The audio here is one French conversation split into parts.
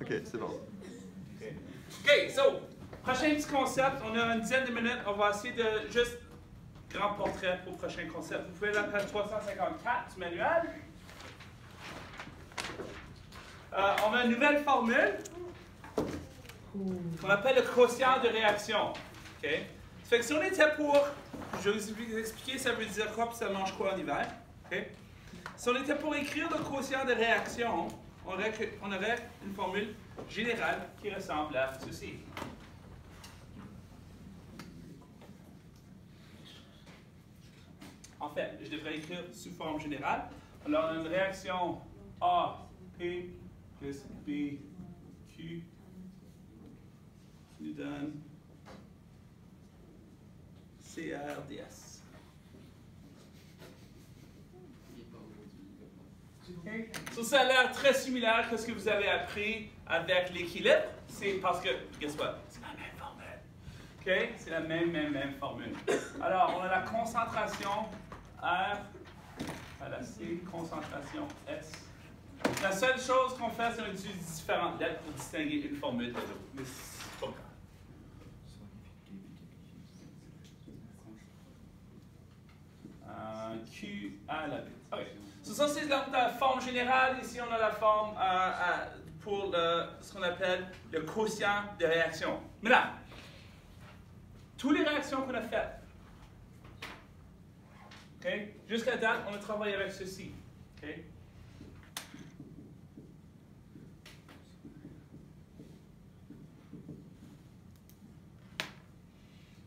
OK, c'est bon. OK, so, prochain petit concept. On a une dizaine de minutes. On va essayer de juste grand portrait pour le prochain concept. Vous pouvez la page 354 du manuel. On a une nouvelle formule qu'on appelle le quotient de réaction. OK? Ça fait que si on était pour, je vais vous expliquer ça veut dire quoi puis ça mange quoi en hiver. OK? Si on était pour écrire le quotient de réaction, on aurait une formule générale qui ressemble à ceci. En fait, je devrais écrire sous forme générale. Alors, on a une réaction A, P plus B, Q, qui nous donne CRDS. Okay. So, ça a l'air très similaire à ce que vous avez appris avec l'équilibre. C'est parce que, guess what? C'est la même formule. OK? C'est la même formule. Alors, on a la concentration R à la C, concentration S. La seule chose qu'on fait, c'est qu'on utilise différentes lettres pour distinguer une formule de l'autre. Mais c'est pas grave. Q à la B. OK. So, ça, c'est la forme générale. Ici, on a la forme pour ce qu'on appelle le quotient de réaction. Maintenant, toutes les réactions qu'on a faites, okay, jusqu'à date, on a travaillé avec ceci. Okay?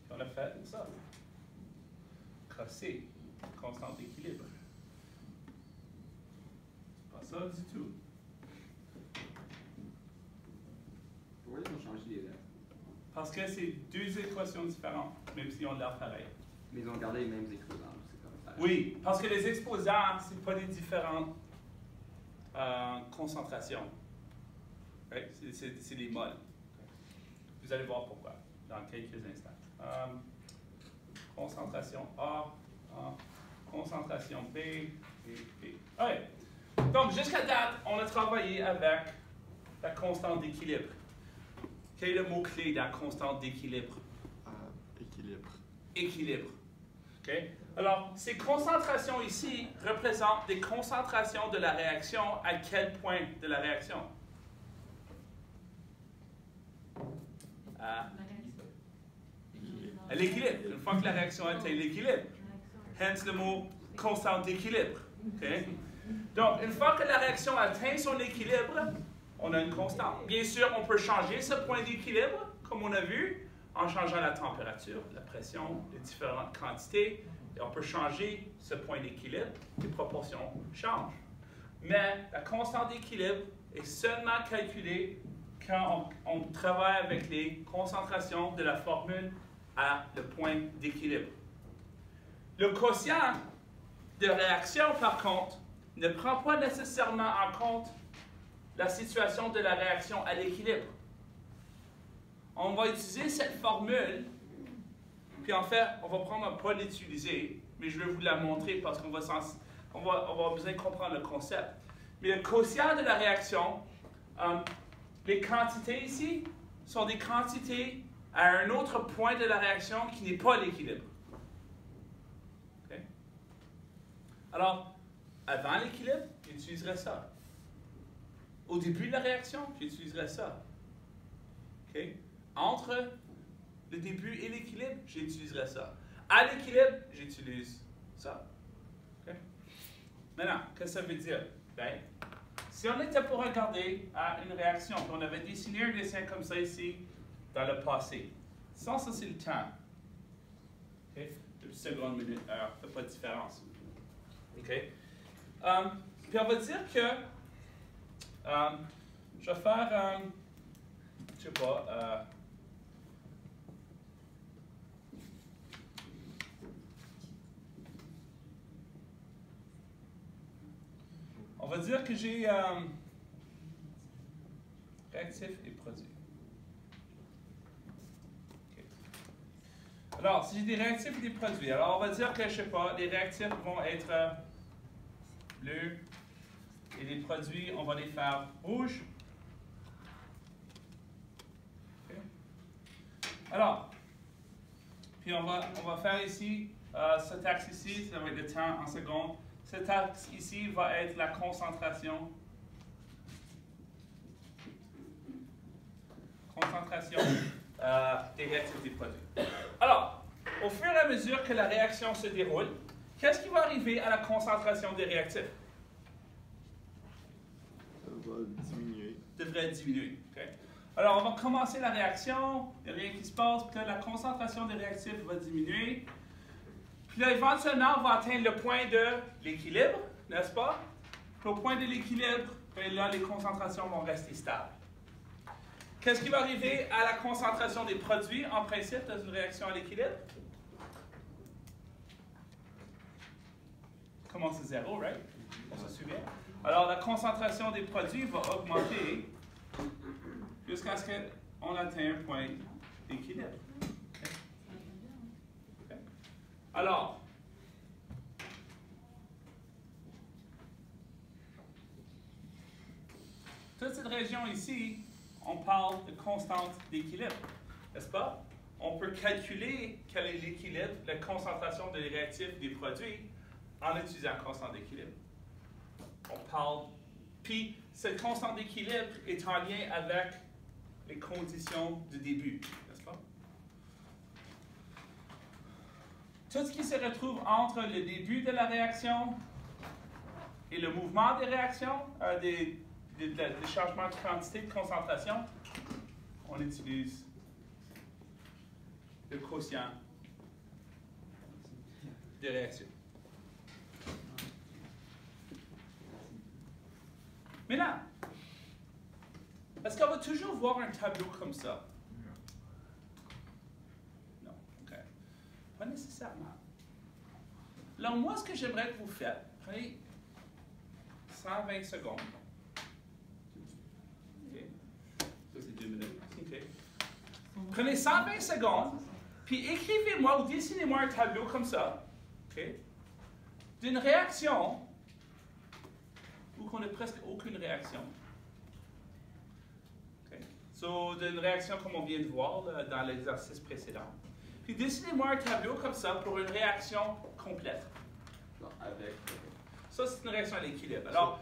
On a fait ça. Crosser, constante d'équilibre. Pas ça du tout. Pourquoi ils ont changé les lettres? Parce que c'est deux équations différentes, même si on l'air pareil. Mais ils ont gardé les mêmes exposants, c'est comme ça. Oui, parce que les exposants, ce n'est pas des différentes concentrations. Right? C'est les moles. Vous allez voir pourquoi dans quelques instants. Concentration A, concentration B, et B. OK. Donc, jusqu'à date, on a travaillé avec la constante d'équilibre. Quel est le mot-clé dans la constante d'équilibre? Équilibre. Équilibre. Okay? Alors, ces concentrations ici représentent des concentrations de la réaction à quel point de la réaction? À l'équilibre. Une fois que la réaction atteint l'équilibre. Hence le mot constante d'équilibre. Okay? Donc, une fois que la réaction atteint son équilibre, on a une constante. Bien sûr, on peut changer ce point d'équilibre, comme on a vu, en changeant la température, la pression, les différentes quantités. Et on peut changer ce point d'équilibre, les proportions changent. Mais la constante d'équilibre est seulement calculée quand on travaille avec les concentrations de la formule à le point d'équilibre. Le quotient de réaction, par contre, ne prend pas nécessairement en compte la situation de la réaction à l'équilibre. On va utiliser cette formule, puis en fait, on va prendre un pas l'utiliser, mais je vais vous la montrer parce qu'on va, on va besoin de comprendre le concept. Mais le quotient de la réaction, les quantités ici sont des quantités à un autre point de la réaction qui n'est pas l'équilibre. Okay? Alors, avant l'équilibre, j'utiliserai ça. Au début de la réaction, j'utiliserai ça. Okay? Entre le début et l'équilibre, j'utiliserai ça. À l'équilibre, j'utilise ça. Okay? Maintenant, qu'est-ce que ça veut dire? Ben, si on était pour regarder à une réaction, puis on avait dessiné un dessin comme ça ici dans le passé, ça c'est le temps. Okay? Seconde, minute, heure, ça ne fait pas de différence. Okay? Puis on va dire que je vais faire, je sais pas, on va dire que j'ai réactif et produit. Okay. Alors, si j'ai des réactifs et des produits, alors on va dire que, je sais pas, les réactifs vont être bleus et les produits, on va les faire rouges. Alors, puis on va faire ici, cet axe ici, ça va être le temps en secondes. Cet axe ici va être la concentration. Des réactifs des produits. Alors, au fur et à mesure que la réaction se déroule, qu'est-ce qui va arriver à la concentration des réactifs? Ça va diminuer. Devrait diminuer. Okay? Alors, on va commencer la réaction, il n'y a rien qui se passe, puis là, la concentration des réactifs va diminuer. Puis là, éventuellement, on va atteindre le point de l'équilibre, n'est-ce pas? Puis au point de l'équilibre, là, les concentrations vont rester stables. Qu'est-ce qui va arriver à la concentration des produits, en principe, dans une réaction à l'équilibre? Comment c'est zéro, right? On se souvient. Alors, la concentration des produits va augmenter jusqu'à ce qu'on atteigne un point d'équilibre. Okay. Alors, toute cette région ici, on parle de constante d'équilibre, n'est-ce pas? On peut calculer quel est l'équilibre, la concentration des réactifs des produits en utilisant la constante d'équilibre. On parle, puis cette constante d'équilibre est en lien avec les conditions du début, n'est-ce pas? Tout ce qui se retrouve entre le début de la réaction et le mouvement des réactions, des changements de quantité, de concentration, on utilise le quotient des réactions. Maintenant, est-ce qu'on va toujours voir un tableau comme ça? Non, OK. Pas nécessairement. Alors, moi, ce que j'aimerais que vous faites, prenez 120 secondes. Okay. Ça, c'est 2 minutes. Okay. Prenez 120 secondes, puis écrivez-moi ou dessinez-moi un tableau comme ça, okay, d'une réaction où on n'a presque aucune réaction. Okay. So, d'une réaction comme on vient de voir là, dans l'exercice précédent. Puis dessinez-moi un tableau comme ça pour une réaction complète. Ça, c'est une réaction à l'équilibre. Alors,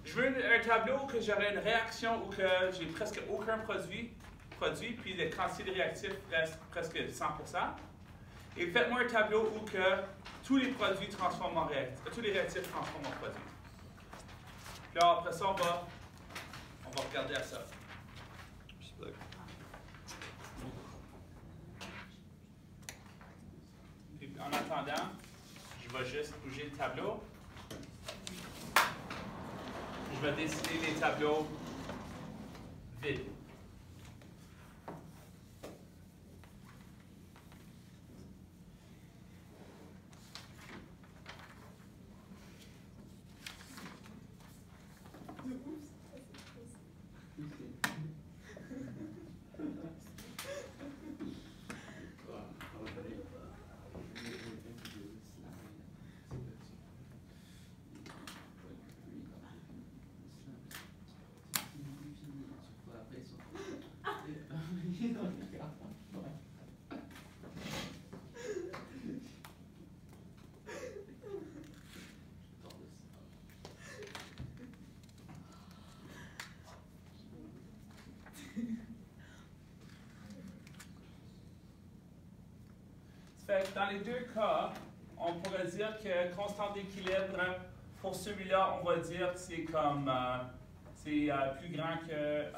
je veux un tableau où j'aurai une réaction où j'ai presque aucun produit, puis la quantité de réactifs reste presque 100%. Et faites-moi un tableau où tous les produits transforment en réactifs, tous les réactifs transforment en produits. Puis là, après ça, on va regarder à ça. Puis, en attendant, je vais juste bouger le tableau. Je vais dessiner les tableaux vides. Dans les deux cas, on pourrait dire que constante d'équilibre, pour celui-là, on va dire que c'est comme plus grand que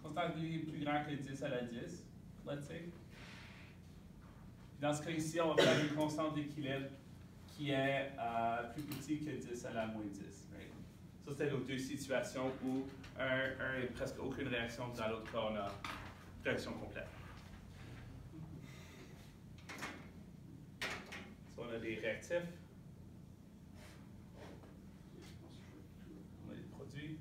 constante d'équilibre plus grand que 10 à la 10, let's say. Dans ce cas ici, on va faire une constante d'équilibre qui est plus petit que 10 à la moins 10. Right? Ça, c'est les deux situations où un n'a presque aucune réaction, dans l'autre cas, on a réaction complète. On a des réactifs, on a des produits,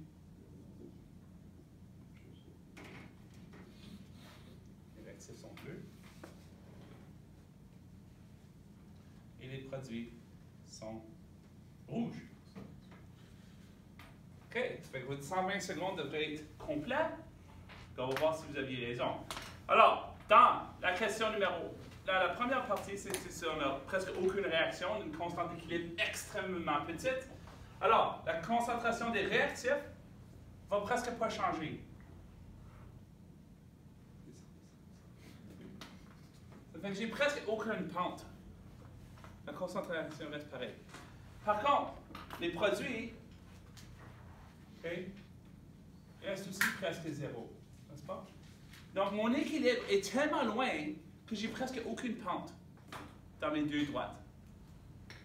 les réactifs sont bleus, et les produits sont rouges. OK, ça fait que votre 120 secondes devrait être complet. Donc, on va voir si vous aviez raison. Alors, dans la question numéro, dans la première partie, c'est on n'a presque aucune réaction, une constante d'équilibre extrêmement petite. Alors, la concentration des réactifs va presque pas changer. Ça fait que j'ai presque aucune pente. La concentration reste pareille. Par contre, les produits, restent aussi presque zéro, n'est-ce pas? Donc, mon équilibre est tellement loin que j'ai presque aucune pente dans mes deux droites.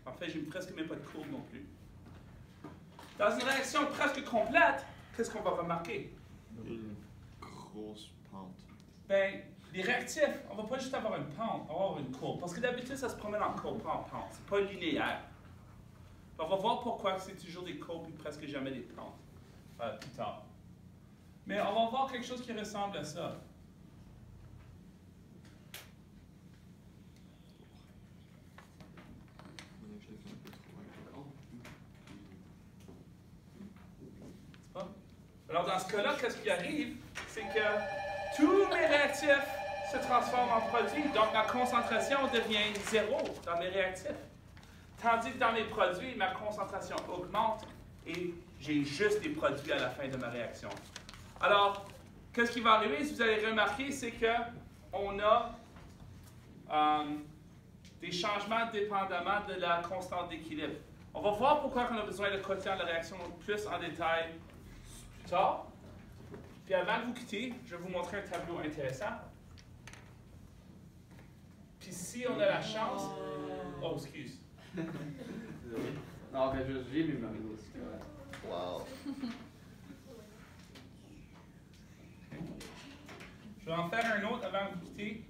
En fait, j'ai presque même pas de courbe non plus. Dans une réaction presque complète, qu'est-ce qu'on va remarquer? Une grosse pente. Ben, les réactifs, on ne va pas juste avoir une pente, on va avoir une courbe. Parce que d'habitude, ça se promène en courbe, pas en pente. C'est pas linéaire. On va voir pourquoi c'est toujours des courbes et presque jamais des pentes plus tard. Mais on va voir quelque chose qui ressemble à ça. Je l'ai fait un peu trop. C'est pas? Alors dans ce cas-là, qu'est-ce qui arrive? C'est que tous mes réactifs se transforment en produits, donc ma concentration devient zéro dans mes réactifs. Tandis que dans mes produits, ma concentration augmente et j'ai juste des produits à la fin de ma réaction. Alors, qu'est-ce qui va arriver, si vous allez remarquer, c'est qu'on a des changements dépendamment de la constante d'équilibre. On va voir pourquoi on a besoin de quotient de la réaction plus en détail plus tard. Puis avant de vous quitter, je vais vous montrer un tableau intéressant. Puis si on a la chance... Oh, excuse. Désolé. Non, en fait, j'ai mis ma vidéo aussi. Wow. Je vais en faire un autre avant de vous quitter.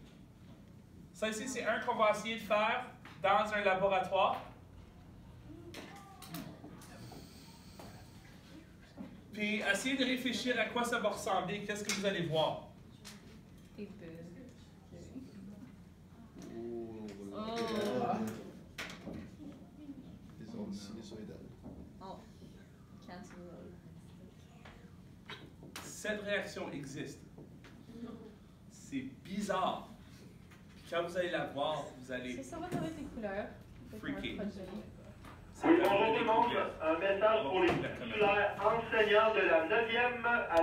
Ça ici, c'est un qu'on va essayer de faire dans un laboratoire. Puis, essayez de réfléchir à quoi ça va ressembler, qu'est-ce que vous allez voir. Des bulles. Des ondes sinusoïdales. Oh, cancel. Cette réaction existe. C'est bizarre. Puis quand vous allez la voir, vous allez... Ça va avec les couleurs. Freaky. Oui, bonjour tout le monde. Un message pour les titulaires enseignants de la 9e à